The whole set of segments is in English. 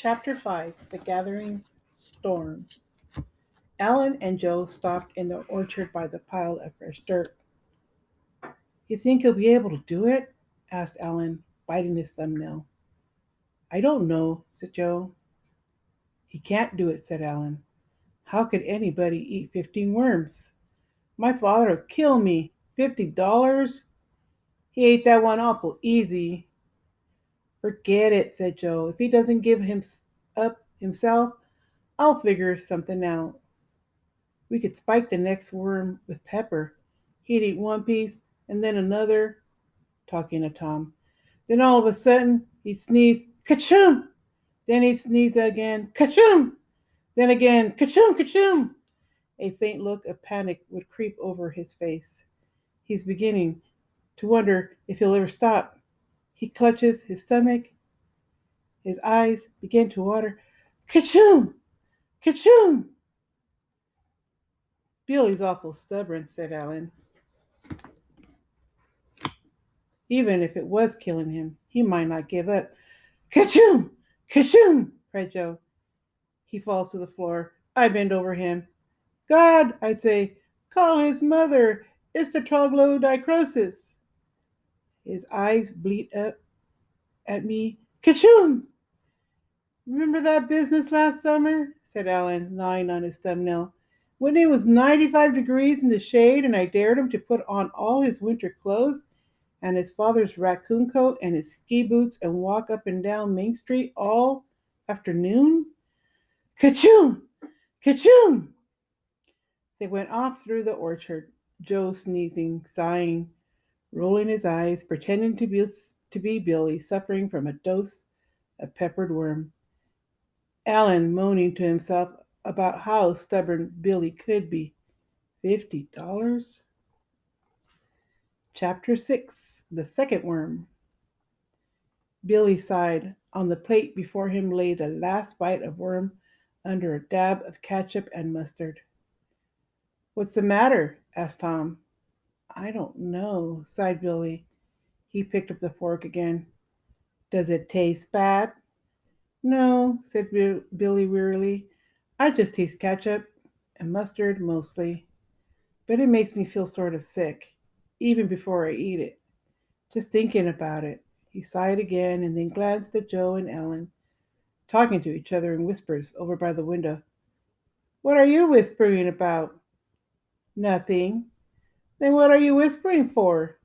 Chapter 5 The Gathering Storm. Alan and Joe stopped in the orchard by the pile of fresh dirt. You think he'll be able to do it? Asked Alan, biting his thumbnail. I don't know, said Joe. He can't do it, said Alan. How could anybody eat 15 worms? My father'll kill me. $50? He ate that one awful easy. Forget it, said Joe. If he doesn't give him up himself, I'll figure something out. We could spike the next worm with pepper. He'd eat one piece and then another, talking to Tom. Then all of a sudden, he'd sneeze, ka-choom! Then he'd sneeze again, ka-choom! Then again, ka-choom, ka-choom! A faint look of panic would creep over his face. He's beginning to wonder if he'll ever stop. He clutches his stomach. His eyes begin to water. Ka-choom! Ka-choom! Billy's awful stubborn, said Alan. Even if it was killing him, he might not give up. Ka-choom! Ka-choom! Cried Joe. He falls to the floor. I bend over him. God, I'd say, call his mother. It's the troglodycrosis. His eyes bleat up at me. Ka-choom! Remember that business last summer? Said Alan, gnawing on his thumbnail. When it was 95 degrees in the shade and I dared him to put on all his winter clothes and his father's raccoon coat and his ski boots and walk up and down Main Street all afternoon? Ka-choom! Ka-choom! They went off through the orchard, Joe sneezing, sighing, rolling his eyes, pretending to be Billy, suffering from a dose of peppered worm. Alan moaning to himself about how stubborn Billy could be. $50? Chapter 6 The Second Worm. Billy sighed. On the plate before him lay the last bite of worm under a dab of ketchup and mustard. What's the matter? Asked Tom. I don't know, sighed Billy. He picked up the fork again. Does it taste bad? No, said Billy wearily. I just taste ketchup and mustard mostly. But it makes me feel sort of sick, even before I eat it. Just thinking about it. He sighed again and then glanced at Joe and Ellen, talking to each other in whispers over by the window. What are you whispering about? Nothing. Then what are you whispering for?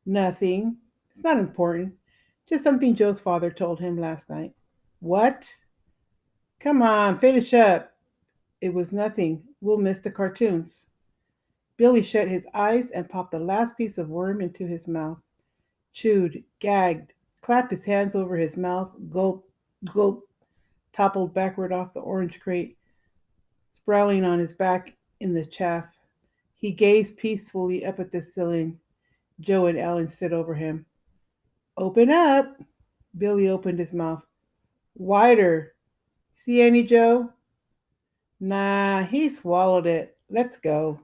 Nothing. It's not important. Just something Joe's father told him last night. What? Come on, finish up. It was nothing. We'll miss the cartoons. Billy shut his eyes and popped the last piece of worm into his mouth. Chewed, gagged, clapped his hands over his mouth, gulp, gulp, toppled backward off the orange crate, sprawling on his back in the chaff. He gazed peacefully up at the ceiling. Joe and Ellen stood over him. Open up. Billy opened his mouth. Wider. See any, Joe? Nah, he swallowed it. Let's go.